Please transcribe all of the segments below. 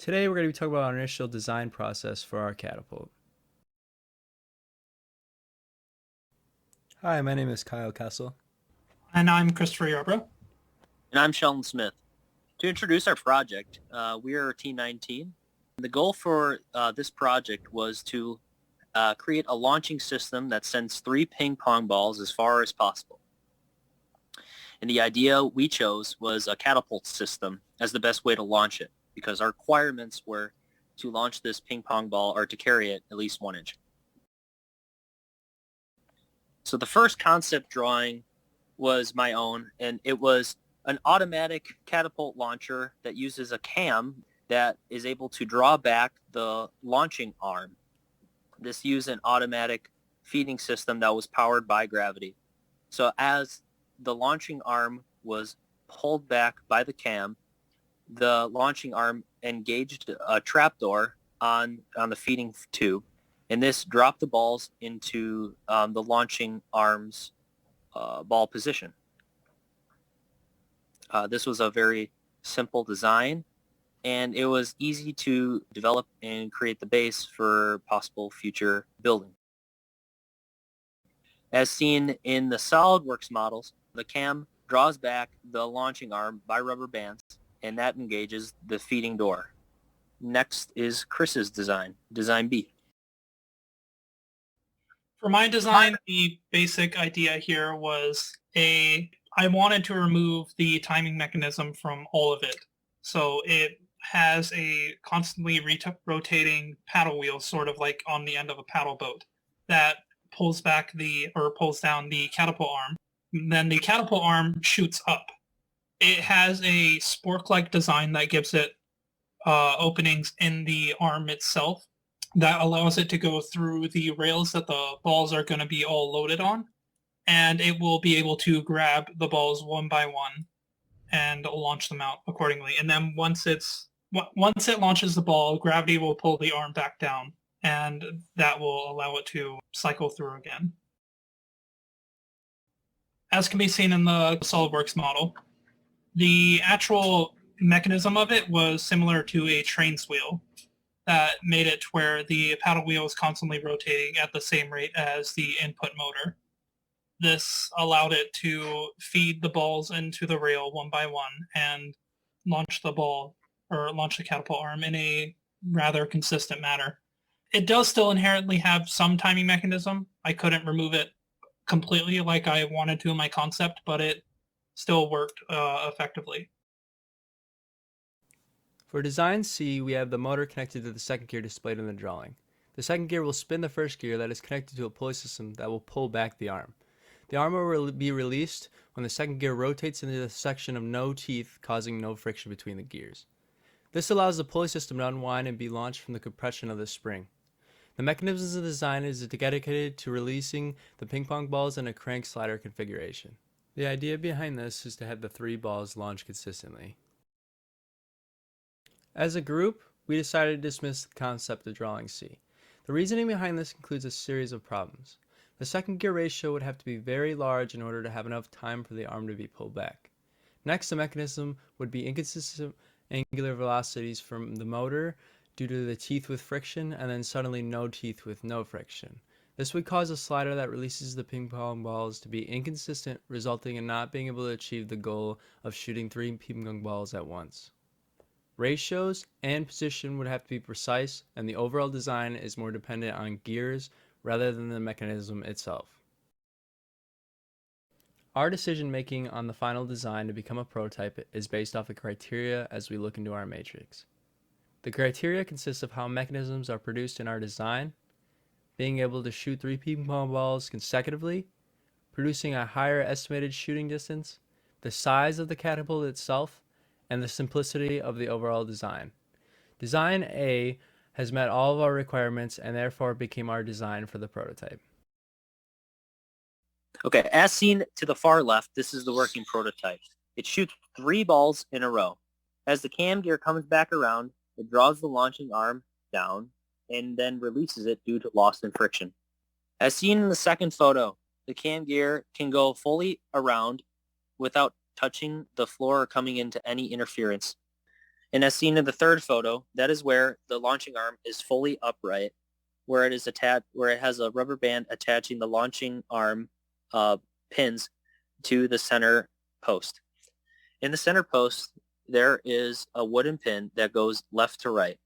Today we're going to be talking about our initial design process for our catapult. Hi, my name is Kyle Kessel. And I'm Christopher Yarbrough. And I'm Sheldon Smith. To introduce our project, we are Team 19. The goal for this project was to create a launching system that sends 3 ping pong balls as far as possible. And the idea we chose was a catapult system as the best way to launch it, because our requirements were to launch this ping pong ball or to carry it at least 1 inch. So the first concept drawing was my own, and it was an automatic catapult launcher that uses a cam that is able to draw back the launching arm. This used an automatic feeding system that was powered by gravity. So as the launching arm was pulled back by the cam, the launching arm engaged a trapdoor on the feeding tube, and this dropped the balls into the launching arm's ball position. This was a very simple design, and it was easy to develop and create the base for possible future building. As seen in the SolidWorks models, the cam draws back the launching arm by rubber bands, and that engages the feeding door. Next is Chris's design, Design B. For my design, the basic idea here was I wanted to remove the timing mechanism from all of it. So it has a constantly rotating paddle wheel, sort of like on the end of a paddle boat, that pulls down the catapult arm. And then the catapult arm shoots up. It has a spork-like design that gives it openings in the arm itself that allows it to go through the rails that the balls are going to be all loaded on, and it will be able to grab the balls one by one and launch them out accordingly. And then once it launches the ball, gravity will pull the arm back down, and that will allow it to cycle through again. As can be seen in the SolidWorks model, the actual mechanism of it was similar to a train's wheel that made it where the paddle wheel is constantly rotating at the same rate as the input motor. This allowed it to feed the balls into the rail one by one and launch the catapult arm in a rather consistent manner. It does still inherently have some timing mechanism. I couldn't remove it completely like I wanted to in my concept, but it still worked effectively. For design C, we have the motor connected to the second gear displayed in the drawing. The second gear will spin the first gear that is connected to a pulley system that will pull back the arm. The arm will be released when the second gear rotates into the section of no teeth, causing no friction between the gears. This allows the pulley system to unwind and be launched from the compression of the spring. The mechanism of the design is dedicated to releasing the ping pong balls in a crank slider configuration. The idea behind this is to have the 3 balls launch consistently. As a group, we decided to dismiss the concept of drawing C. The reasoning behind this includes a series of problems. The second gear ratio would have to be very large in order to have enough time for the arm to be pulled back. Next, the mechanism would be inconsistent angular velocities from the motor due to the teeth with friction, and then suddenly no teeth with no friction. This would cause a slider that releases the ping pong balls to be inconsistent, resulting in not being able to achieve the goal of shooting 3 ping pong balls at once. Ratios and position would have to be precise, and the overall design is more dependent on gears rather than the mechanism itself. Our decision making on the final design to become a prototype is based off the criteria as we look into our matrix. The criteria consists of how mechanisms are produced in our design, being able to shoot 3 ping pong balls consecutively, producing a higher estimated shooting distance, the size of the catapult itself, and the simplicity of the overall design. Design A has met all of our requirements and therefore became our design for the prototype. Okay, as seen to the far left, this is the working prototype. It shoots 3 balls in a row. As the cam gear comes back around, it draws the launching arm down and then releases it due to loss in friction. As seen in the second photo, the cam gear can go fully around without touching the floor or coming into any interference. And as seen in the third photo, that is where the launching arm is fully upright, where it is attached, where it has a rubber band attaching the launching arm pins to the center post. In the center post, there is a wooden pin that goes left to right,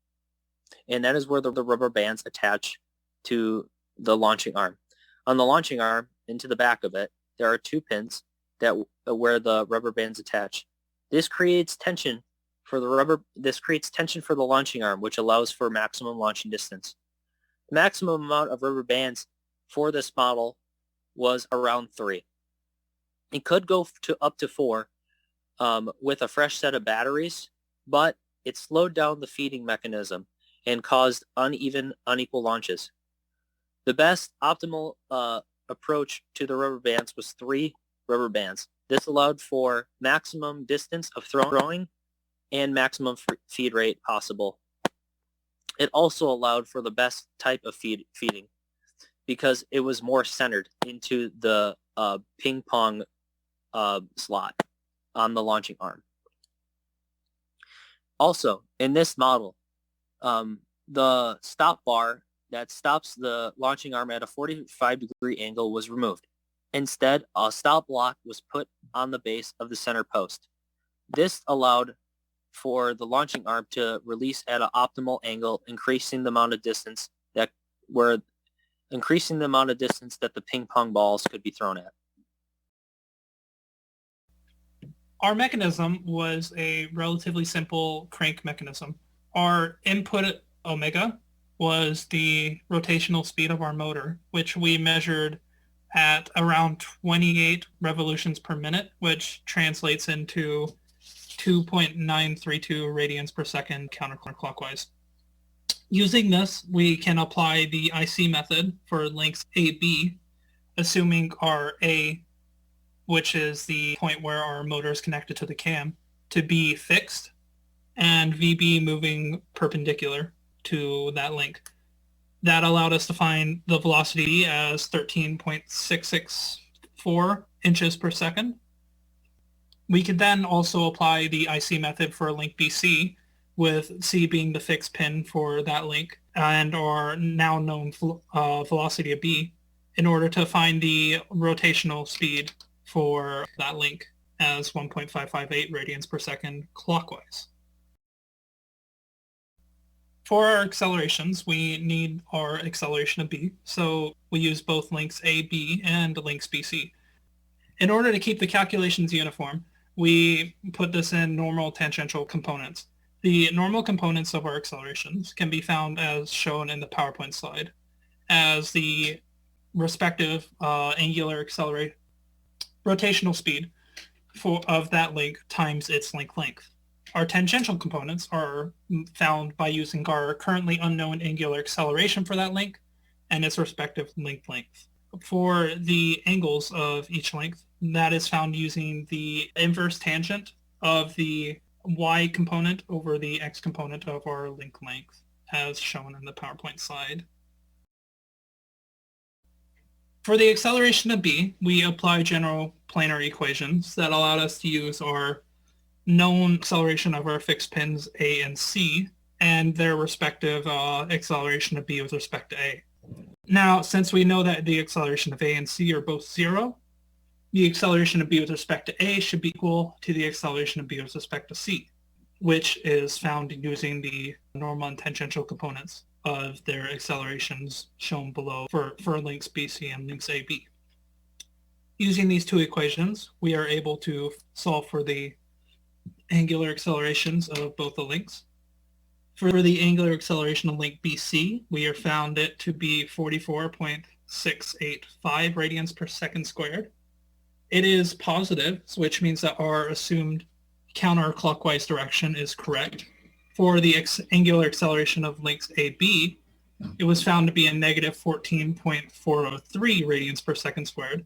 and that is where the rubber bands attach to the launching arm. On the launching arm, into the back of it, there are 2 pins that where the rubber bands attach. This creates tension for the launching arm, which allows for maximum launching distance. The maximum amount of rubber bands for this model was around 3. It could go to up to 4 with a fresh set of batteries, but it slowed down the feeding mechanism and caused unequal launches. The best optimal approach to the rubber bands was 3 rubber bands. This allowed for maximum distance of throwing and maximum feed rate possible. It also allowed for the best type of feeding because it was more centered into the ping pong slot on the launching arm. Also, in this model, the stop bar that stops the launching arm at a 45-degree angle was removed. Instead, a stop block was put on the base of the center post. This allowed for the launching arm to release at an optimal angle, increasing the amount of distance that the ping pong balls could be thrown at. Our mechanism was a relatively simple crank mechanism. Our input omega was the rotational speed of our motor, which we measured at around 28 revolutions per minute, which translates into 2.932 radians per second counterclockwise. Using this, we can apply the IC method for lengths AB, assuming our A, which is the point where our motor is connected to the cam, to be fixed, and VB moving perpendicular to that link. That allowed us to find the velocity as 13.664 inches per second. We could then also apply the IC method for link BC, with C being the fixed pin for that link, and our now known velocity of B, in order to find the rotational speed for that link as 1.558 radians per second clockwise. For our accelerations, we need our acceleration of B, so we use both links AB and links BC. In order to keep the calculations uniform, we put this in normal tangential components. The normal components of our accelerations can be found as shown in the PowerPoint slide as the respective angular rotational speed of that link times its link length. Our tangential components are found by using our currently unknown angular acceleration for that link and its respective link length. For the angles of each length, that is found using the inverse tangent of the y component over the x component of our link length, as shown in the PowerPoint slide. For the acceleration of B, we apply general planar equations that allowed us to use our known acceleration of our fixed pins A and C and their respective acceleration of B with respect to A. Now, since we know that the acceleration of A and C are both 0, the acceleration of B with respect to A should be equal to the acceleration of B with respect to C, which is found using the normal and tangential components of their accelerations shown below for links BC and links AB. Using these two equations, we are able to solve for the angular accelerations of both the links. For the angular acceleration of link BC, we have found it to be 44.685 radians per second squared. It is positive, which means that our assumed counterclockwise direction is correct. For the angular acceleration of links AB, it was found to be a negative 14.403 radians per second squared.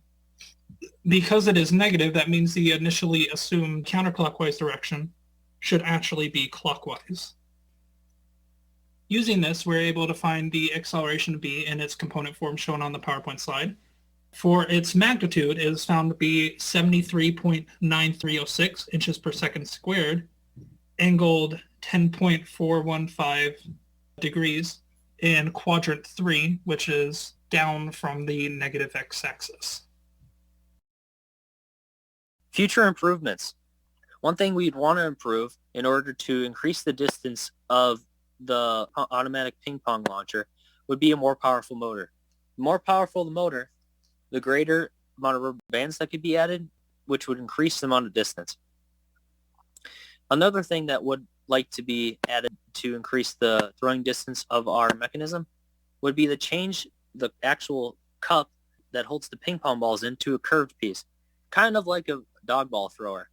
Because it is negative, that means the initially assumed counterclockwise direction should actually be clockwise. Using this, we're able to find the acceleration of B in its component form shown on the PowerPoint slide. For its magnitude, it is found to be 73.9306 inches per second squared, angled 10.415 degrees in quadrant 3, which is down from the negative x-axis. Future improvements. One thing we'd want to improve in order to increase the distance of the automatic ping pong launcher would be a more powerful motor. The more powerful the motor, the greater amount of rubber bands that could be added, which would increase the amount of distance. Another thing that would like to be added to increase the throwing distance of our mechanism would be to change the actual cup that holds the ping pong balls into a curved piece, kind of like a dog ball thrower.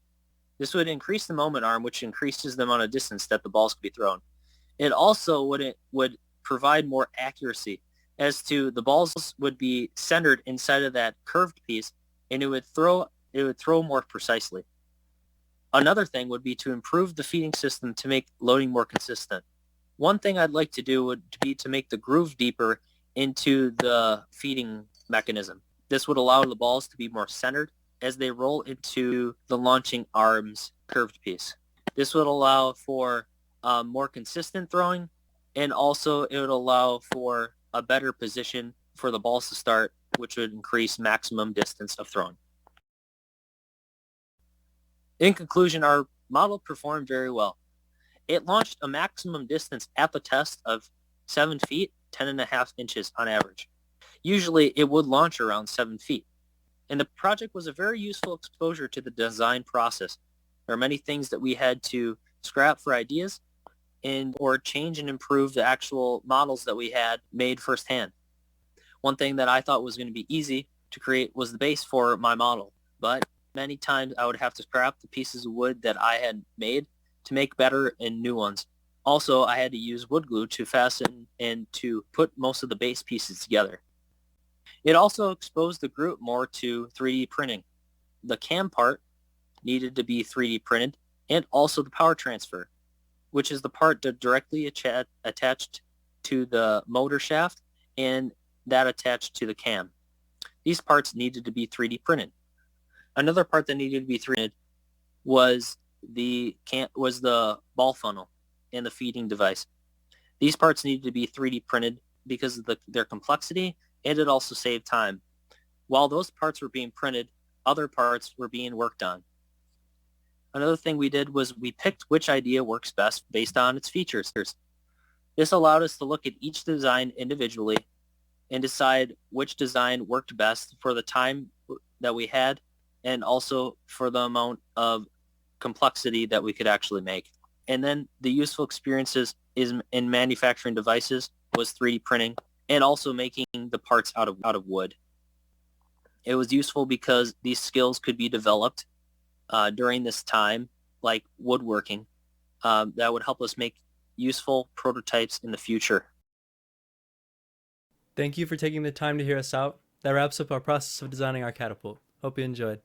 This would increase the moment arm, which increases the amount of distance that the balls could be thrown. It also would provide more accuracy, as to the balls would be centered inside of that curved piece, and it would throw more precisely. Another thing would be to improve the feeding system to make loading more consistent. One thing I'd like to do would be to make the groove deeper into the feeding mechanism. This would allow the balls to be more centered as they roll into the launching arm's curved piece. This would allow for more consistent throwing, and also it would allow for a better position for the balls to start, which would increase maximum distance of throwing. In conclusion, our model performed very well. It launched a maximum distance at the test of 7 feet, 10.5 inches on average. Usually it would launch around 7 feet. And the project was a very useful exposure to the design process. There are many things that we had to scrap for ideas or change and improve the actual models that we had made firsthand. One thing that I thought was going to be easy to create was the base for my model, but many times I would have to scrap the pieces of wood that I had made to make better and new ones. Also, I had to use wood glue to fasten and to put most of the base pieces together. It also exposed the group more to 3D printing. The cam part needed to be 3D printed, and also the power transfer, which is the part that directly attached to the motor shaft and that attached to the cam. These parts needed to be 3D printed. Another part that needed to be 3D printed was the ball funnel and the feeding device. These parts needed to be 3D printed because of their complexity, and it also saved time. While those parts were being printed, other parts were being worked on. Another thing we did was we picked which idea works best based on its features. This allowed us to look at each design individually and decide which design worked best for the time that we had, and also for the amount of complexity that we could actually make. And then the useful experiences in manufacturing devices was 3D printing and also making the parts out of wood. It was useful because these skills could be developed during this time, like woodworking, that would help us make useful prototypes in the future. Thank you for taking the time to hear us out. That wraps up our process of designing our catapult. Hope you enjoyed.